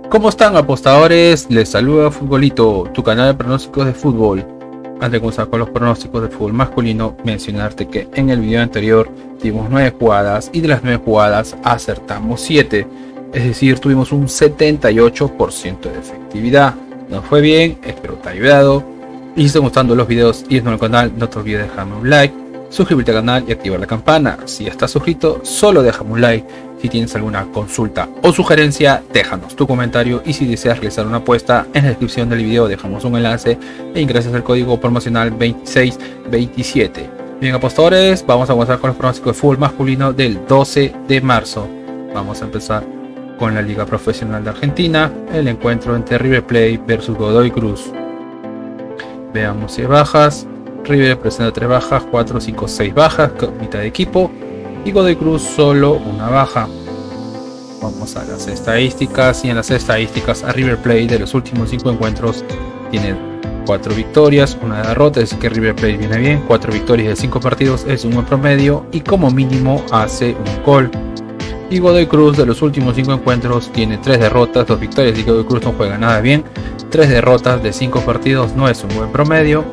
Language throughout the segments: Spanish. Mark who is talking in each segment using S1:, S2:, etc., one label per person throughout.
S1: ¿Cómo están, apostadores? Les saluda Futbolito, tu canal de pronósticos de fútbol. Antes de comenzar con los pronósticos de fútbol masculino, mencionarte que en el video anterior dimos 9 jugadas y de las 9 jugadas acertamos 7. Es decir, tuvimos un 78% de efectividad. Nos fue bien, espero te haya ayudado. Y si te están gustando los videos y es nuevo al canal, no te olvides de dejarme un like, suscribirte al canal y activar la campana. Si ya estás suscrito, solo déjame un like. Si tienes alguna consulta o sugerencia, déjanos tu comentario, y si deseas realizar una apuesta, en la descripción del video dejamos un enlace e ingresas el código promocional 2627. Bien, apostadores, vamos a comenzar con los pronósticos de fútbol masculino del 12 de marzo. Vamos a empezar con la Liga Profesional de Argentina, el encuentro entre River Plate versus Godoy Cruz. Veamos si hay bajas. River presenta 3 bajas, 4, 5, 6 bajas, mitad de equipo, y Godoy Cruz solo una baja. Vamos a las estadísticas, y en las estadísticas a River Plate de los últimos 5 encuentros tiene 4 victorias, una derrota, es decir que River Plate viene bien. 4 victorias de 5 partidos es un buen promedio y como mínimo hace un gol. Y Godoy Cruz de los últimos 5 encuentros tiene 3 derrotas, 2 victorias, y Godoy Cruz no juega nada bien. 3 derrotas de 5 partidos no es un buen promedio.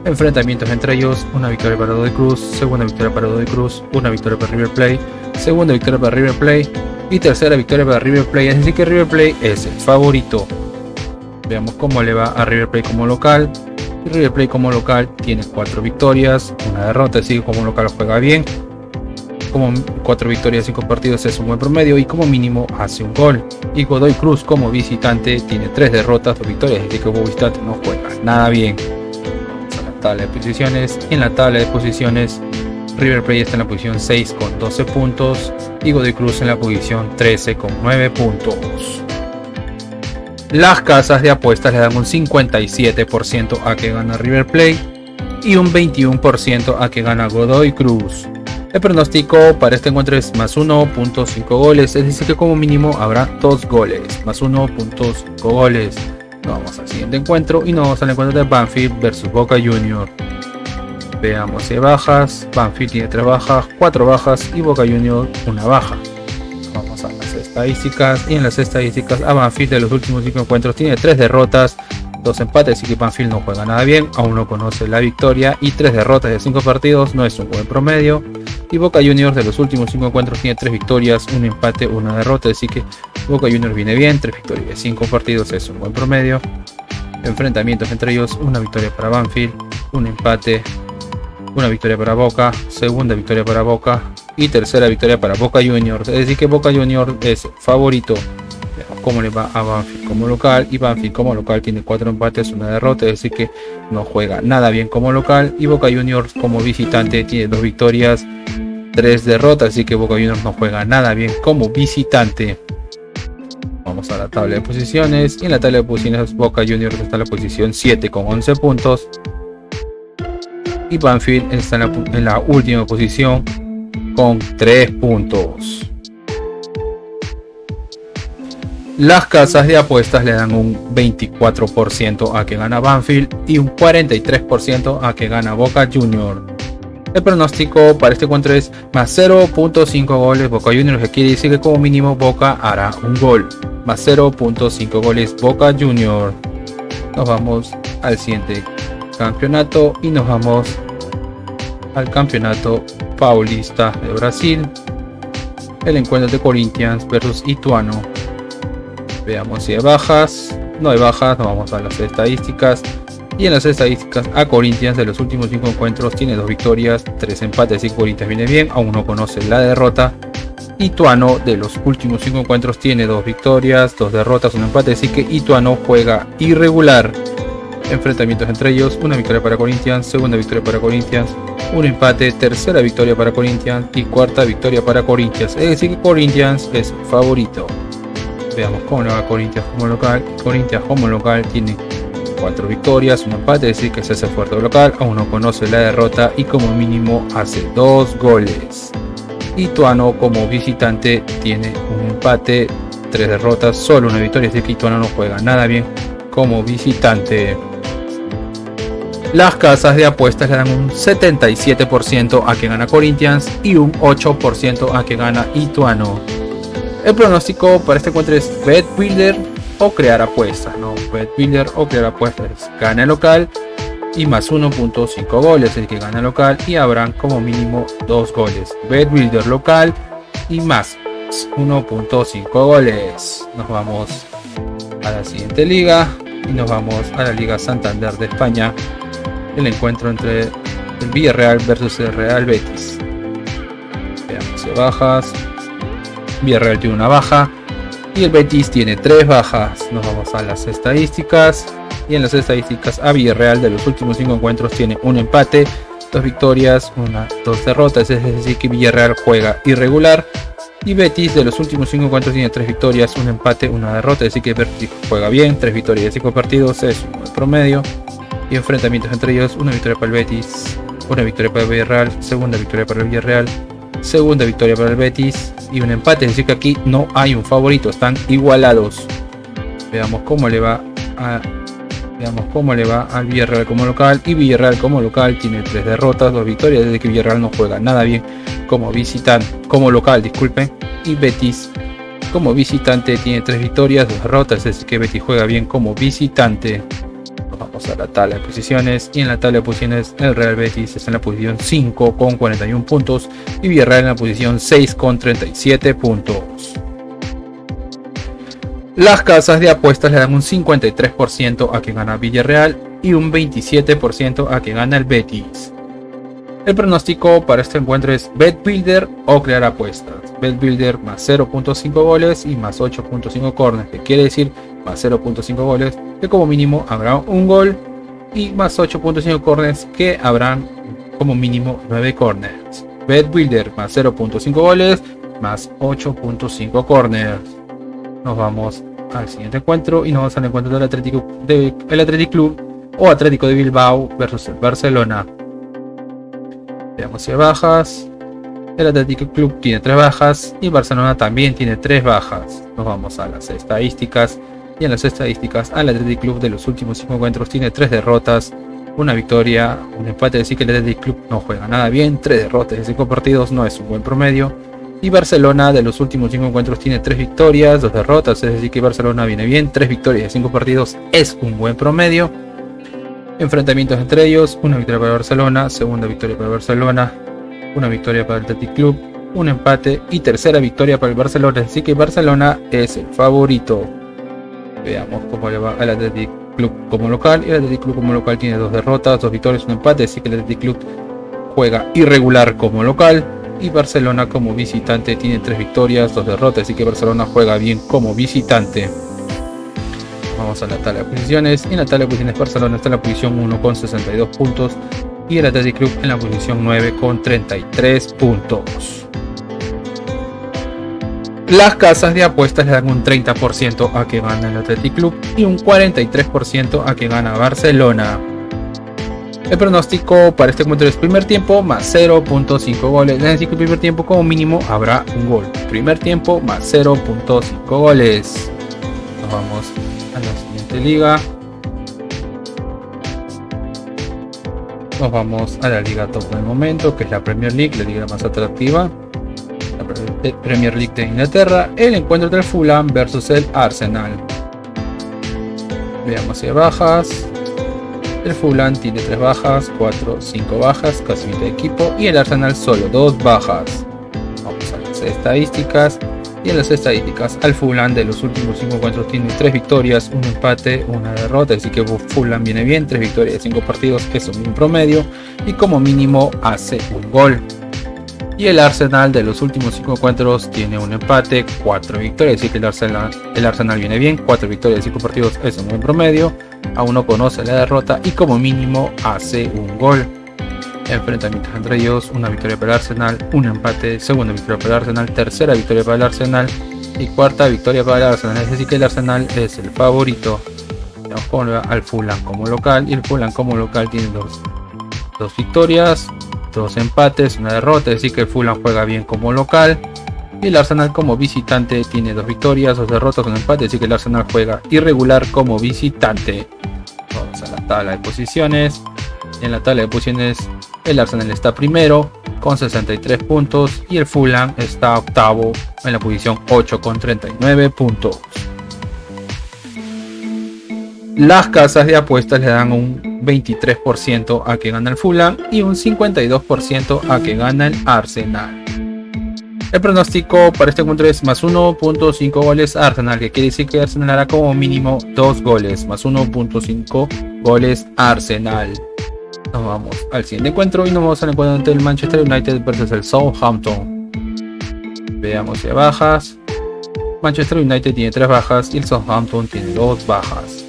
S1: Enfrentamientos entre ellos: una victoria para Godoy Cruz, segunda victoria para Godoy Cruz, una victoria para River Plate, segunda victoria para River Plate y tercera victoria para River Plate. Es decir que River Plate es el favorito. Veamos cómo le va a River Plate como local. Y River Plate como local tiene 4 victorias, una derrota, es decir, como local juega bien. Como 4 victorias de 5 partidos es un buen promedio y como mínimo hace un gol. Y Godoy Cruz como visitante tiene 3 derrotas, 2 victorias, es decir que como visitante no juega nada bien. Tabla de posiciones. En la tabla de posiciones, River Plate está en la posición 6 con 12 puntos y Godoy Cruz en la posición 13 con 9 puntos. Las casas de apuestas le dan un 57% a que gana River Plate y un 21% a que gana Godoy Cruz. El pronóstico para este encuentro es más 1.5 goles, es decir que como mínimo habrá 2 goles, más 1.5 goles. Vamos al siguiente encuentro y nos vamos al encuentro de Banfield versus Boca Juniors. Veamos si hay bajas. Banfield tiene 3 bajas, 4 bajas y Boca Juniors una baja. Vamos a las estadísticas, y en las estadísticas a Banfield de los últimos 5 encuentros tiene 3 derrotas, 2 empates, así que Banfield no juega nada bien, aún no conoce la victoria, y 3 derrotas de 5 partidos no es un buen promedio. Y Boca Juniors de los últimos 5 encuentros tiene 3 victorias, un empate, una derrota, así que Boca Juniors viene bien. 3 victorias de 5 partidos es un buen promedio. Enfrentamientos entre ellos: una victoria para Banfield, un empate, una victoria para Boca, segunda victoria para Boca y tercera victoria para Boca Juniors, es decir que Boca Juniors es favorito. Veamos cómo le va a Banfield como local, y Banfield como local tiene 4 empates, una derrota, es decir que no juega nada bien como local. Y Boca Juniors como visitante tiene 2 victorias, 3 derrotas, así que Boca Juniors no juega nada bien como visitante. Vamos a la tabla de posiciones, y en la tabla de posiciones Boca Juniors está en la posición 7 con 11 puntos y Banfield está en la última posición con 3 puntos. Las casas de apuestas le dan un 24% a que gana Banfield y un 43% a que gana Boca Juniors. El pronóstico para este encuentro es más 0.5 goles Boca Juniors, que quiere decir que como mínimo Boca hará un gol. Más 0.5 goles Boca Juniors. Nos vamos al siguiente campeonato y nos vamos al campeonato paulista de Brasil. El encuentro de Corinthians versus Ituano. Veamos si hay bajas. No hay bajas, nos vamos a las estadísticas. Y en las estadísticas a Corinthians de los últimos 5 encuentros tiene 2 victorias, 3 empates, y Corinthians viene bien, aún no conoce la derrota. Ituano de los últimos 5 encuentros tiene 2 victorias, 2 derrotas, un empate, así que Ituano juega irregular. Enfrentamientos entre ellos: una victoria para Corinthians, segunda victoria para Corinthians, un empate, tercera victoria para Corinthians y cuarta victoria para Corinthians, es decir que Corinthians es favorito. Veamos cómo le va a Corinthians como local. Corinthians como local tiene 4 victorias, un empate, es decir que se hace fuerte local, aún no conoce la derrota y como mínimo hace 2 goles. Ituano como visitante tiene un empate, 3 derrotas, solo una victoria, es decir que Ituano no juega nada bien como visitante. Las casas de apuestas le dan un 77% a que gana Corinthians y un 8% a que gana Ituano. El pronóstico para este encuentro es Bet Builder o crear apuestas, ¿no? Bet Builder o crear apuestas. Gana local y más 1.5 goles, el que gana local, y habrán como mínimo 2 goles. Bet Builder local y más 1.5 goles. Nos vamos a la siguiente liga y nos vamos a la Liga Santander de España. El encuentro entre el Villarreal versus el Real Betis. Veamos si bajas. Villarreal tiene una baja y el Betis tiene 3 bajas. Nos vamos a las estadísticas. Y en las estadísticas, a Villarreal de los últimos 5 encuentros tiene un empate, 2 victorias, 2 derrotas. Es decir, que Villarreal juega irregular. Y Betis de los últimos 5 encuentros tiene 3 victorias, un empate, 1 derrota. Es decir, que Betis juega bien, 3 victorias de 5 partidos, es un buen promedio. Y enfrentamientos entre ellos: una victoria para el Betis, una victoria para el Villarreal, segunda victoria para el Villarreal, segunda victoria para el Betis y un empate. Es decir, que aquí no hay un favorito, están igualados. Veamos cómo le va al Villarreal como local. Y Villarreal como local tiene 3 derrotas, 2 victorias, desde que Villarreal no juega nada bien como local, disculpen. Y Betis como visitante tiene 3 victorias, 2 derrotas, es decir, que Betis juega bien como visitante. Nos vamos a la tabla de posiciones, y en la tabla de posiciones el Real Betis está en la posición 5 con 41 puntos y Villarreal en la posición 6 con 37 puntos. Las casas de apuestas le dan un 53% a que gana Villarreal y un 27% a que gana el Betis. El pronóstico para este encuentro es Bet Builder o crear apuestas. Bet Builder más 0.5 goles y más 8.5 corners, que quiere decir más 0.5 goles, que como mínimo habrá un gol, y más 8.5 corners, que habrán como mínimo 9 corners. Bet Builder más 0.5 goles más 8.5 corners. Nos vamos al siguiente encuentro y nos vamos al encuentro del Athletic Club o Atlético de Bilbao versus el Barcelona. Veamos si hay bajas. El Athletic Club tiene 3 bajas y Barcelona también tiene 3 bajas. Nos vamos a las estadísticas, y en las estadísticas el Athletic Club de los últimos 5 encuentros tiene 3 derrotas, 1 victoria, un empate. Es decir, que el Athletic Club no juega nada bien. 3 derrotas de 5 partidos no es un buen promedio. Y Barcelona de los últimos 5 encuentros tiene 3 victorias, 2 derrotas, es decir, que Barcelona viene bien. 3 victorias de 5 partidos es un buen promedio. Enfrentamientos entre ellos: una victoria para Barcelona, segunda victoria para Barcelona, una victoria para el Athletic Club, un empate y tercera victoria para el Barcelona. Así que Barcelona es el favorito. Veamos cómo le va al Athletic Club como local. Y el Athletic Club como local tiene 2 derrotas, 2 victorias, un empate. Así que el Athletic Club juega irregular como local. Y Barcelona como visitante tiene 3 victorias, 2 derrotas. Así que Barcelona juega bien como visitante. Vamos a la tabla de posiciones. En la tabla de posiciones, Barcelona está en la posición 1 con 62 puntos y el Athletic Club en la posición 9 con 33 puntos. Las casas de apuestas le dan un 30% a que gana el Athletic Club y un 43% a que gana Barcelona. El pronóstico para este encuentro es primer tiempo más 0.5 goles. Es decir, que el primer tiempo como mínimo habrá un gol. Primer tiempo más 0.5 goles. Nos vamos a la siguiente liga. Nos vamos a la liga top del momento, que es la Premier League, la liga más atractiva. La Premier League de Inglaterra. El encuentro entre el Fulham versus el Arsenal. Veamos si hay bajas. El Fulham tiene 3 bajas, 5 bajas, casi mitad de equipo. Y el Arsenal solo 2 bajas. Vamos a las estadísticas. Y en las estadísticas, al Fulham de los últimos 5 encuentros tiene 3 victorias, un empate, una derrota. Así que Fulham viene bien, 3 victorias de 5 partidos, que es un promedio. Y como mínimo hace un gol. Y el Arsenal de los últimos 5 encuentros tiene un empate, 4 victorias. Así que el Arsenal viene bien, 4 victorias de 5 partidos, es un buen promedio. Aún no conoce la derrota y como mínimo hace un gol. Enfrentamientos entre ellos: una victoria para el Arsenal, un empate, segunda victoria para el Arsenal, tercera victoria para el Arsenal y cuarta victoria para el Arsenal. Es decir, que el Arsenal es el favorito. Veamos cómo le va al Fulham como local. Y el Fulham como local tiene 2 victorias, 2 empates, una derrota. Es decir, que el Fulham juega bien como local. Y el Arsenal como visitante tiene 2 victorias, 2 derrotas, un empate. Es decir, que el Arsenal juega irregular como visitante. Vamos a la tabla de posiciones. En la tabla de posiciones, el Arsenal está primero con 63 puntos y el Fulham está octavo en la posición 8 con 39 puntos. Las casas de apuestas le dan un 23% a que gana el Fulham y un 52% a que gana el Arsenal. El pronóstico para este encuentro es más 1.5 goles Arsenal, que quiere decir que Arsenal hará como mínimo 2 goles, más 1.5 goles Arsenal. Nos vamos al siguiente encuentro y nos vamos al encuentro entre el Manchester United versus el Southampton. Veamos si hay bajas. Manchester United tiene 3 bajas y el Southampton tiene 2 bajas.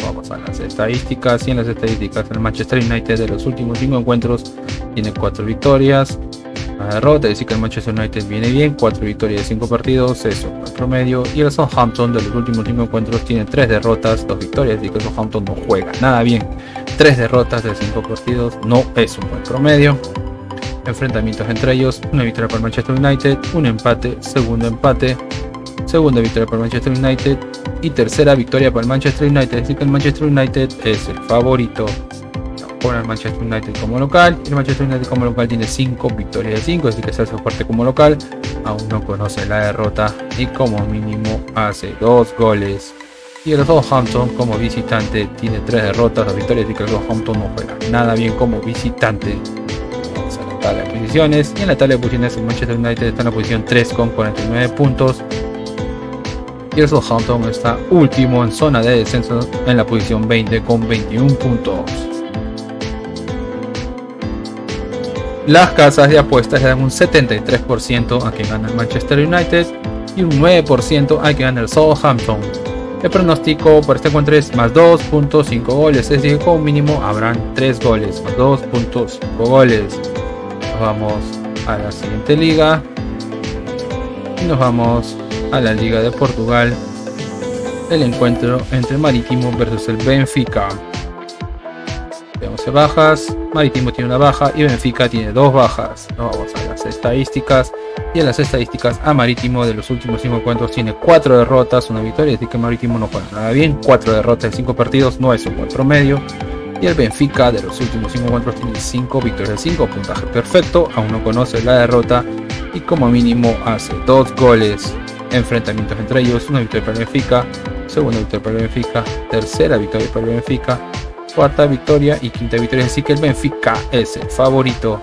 S1: Vamos a las estadísticas, y en las estadísticas el Manchester United de los últimos 5 encuentros tiene 4 victorias, una derrota, es decir que el Manchester United viene bien, 4 victorias de 5 partidos, eso es el promedio, y el Southampton de los últimos 5 encuentros tiene 3 derrotas, 2 victorias, es decir que el Southampton no juega nada bien, 3 derrotas de 5 partidos no es un buen promedio. Enfrentamientos entre ellos, una victoria para el Manchester United, un empate, segunda victoria para el Manchester United y tercera victoria para el Manchester United, es decir que el Manchester United es el favorito. Pone al Manchester United como local, y el Manchester United como local tiene 5 victorias de 5, así que se hace fuerte como local, aún no conoce la derrota y como mínimo hace 2 goles. Y el Southampton como visitante tiene 3 derrotas, 2 victorias, así que el Southampton no juega nada bien como visitante. Vamos a la tabla de posiciones, y en la tabla de posiciones el Manchester United está en la posición 3 con 49 puntos. Y el Southampton está último en zona de descenso en la posición 20 con 21 puntos. Las casas de apuestas le dan un 73% a que gana el Manchester United y un 9% a que gana el Southampton. El pronóstico para este encuentro es más 2.5 goles, es decir, como mínimo habrán 3 goles, más 2.5 goles. Nos vamos a la siguiente liga y nos vamos a la Liga de Portugal, el encuentro entre Marítimo versus el Benfica. Veamos bajas, Marítimo tiene una baja y Benfica tiene 2 bajas. Nos vamos a las estadísticas, y en las estadísticas a Marítimo de los últimos 5 encuentros tiene 4 derrotas, una victoria, es decir que Marítimo no juega nada bien, 4 derrotas en 5 partidos no es un buen promedio. Y el Benfica de los últimos 5 encuentros tiene 5 victorias, 5 puntaje perfecto, aún no conoce la derrota y como mínimo hace 2 goles. Enfrentamientos entre ellos, una victoria para el Benfica, segunda victoria para el Benfica, tercera victoria para el Benfica, cuarta victoria y quinta victoria, así que el Benfica es el favorito.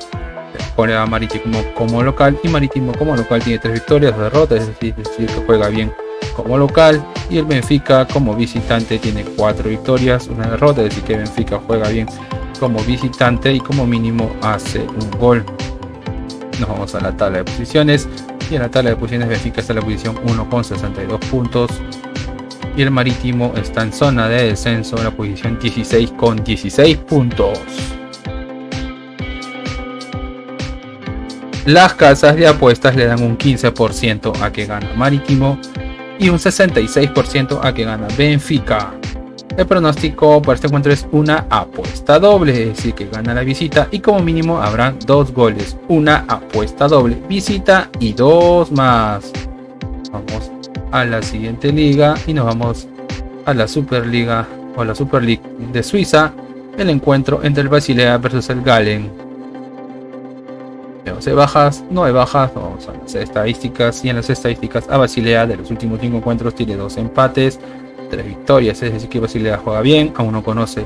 S1: Pone a Marítimo como local, y Marítimo como local tiene 3 victorias, 2 derrotas, es decir que juega bien como local, y el Benfica como visitante tiene 4 victorias, una derrota, es decir que Benfica juega bien como visitante y como mínimo hace un gol. Nos vamos a la tabla de posiciones, y en la tabla de posiciones Benfica está en la posición 1 con 62 puntos y el Marítimo está en zona de descenso en la posición 16 con 16 puntos. Las casas de apuestas le dan un 15% a que gana Marítimo y un 66% a que gana Benfica. El pronóstico para este encuentro es una apuesta doble, es decir que gana la visita y como mínimo habrán 2 goles, una apuesta doble, visita y 2 más. Vamos a la siguiente liga y nos vamos a la Superliga o la Super League de Suiza, el encuentro entre el Basilea versus el Gallen. Hay bajas, no hay bajas, vamos a las estadísticas, y en las estadísticas a Basilea de los últimos 5 encuentros tiene 2 empates, 3 victorias, es decir que Basilea juega bien, aún no conoce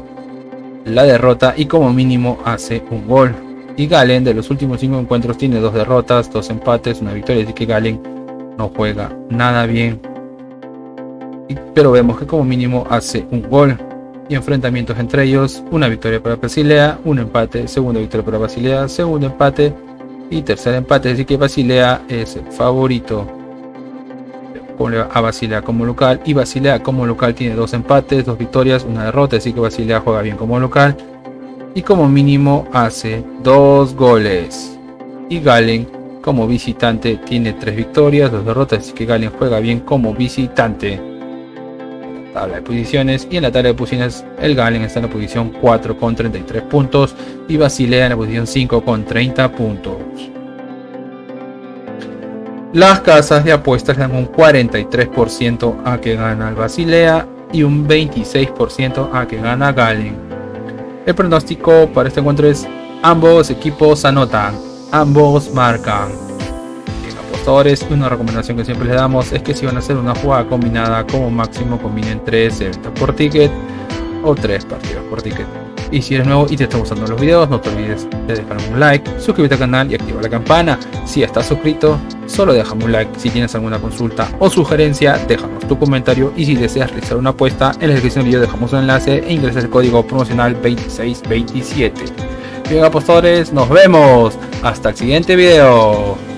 S1: la derrota y como mínimo hace un gol. Y Gallen de los últimos 5 encuentros tiene 2 derrotas, 2 empates, una victoria, es decir que Gallen no juega nada bien, pero vemos que como mínimo hace un gol. Y enfrentamientos entre ellos, una victoria para Basilea, un empate, segunda victoria para Basilea, segundo empate y tercer empate, es decir que Basilea es el favorito. Pone a Basilea como local, y Basilea como local tiene 2 empates, 2 victorias, una derrota, así que Basilea juega bien como local y como mínimo hace 2 goles. Y Gallen como visitante tiene 3 victorias, 2 derrotas, así que Gallen juega bien como visitante. Tabla de posiciones, y en la tabla de posiciones el Gallen está en la posición 4 con 33 puntos y Basilea en la posición 5 con 30 puntos. Las casas de apuestas dan un 43% a que gana el Basilea y un 26% a que gana Gallen. El pronóstico para este encuentro es ambos equipos anotan, ambos marcan. Bien, apostadores, una recomendación que siempre les damos es que si van a hacer una jugada combinada, como máximo combinen 3 eventos por ticket, o 3 partidos por ticket. Y si eres nuevo y te están gustando los videos, no te olvides de dejarme un like, suscribirte al canal y activar la campana. Si estás suscrito, solo déjame un like. Si tienes alguna consulta o sugerencia, déjanos tu comentario. Y si deseas realizar una apuesta, en la descripción del video dejamos un enlace e ingresa el código promocional 2627. Bien, apostadores, nos vemos hasta el siguiente video.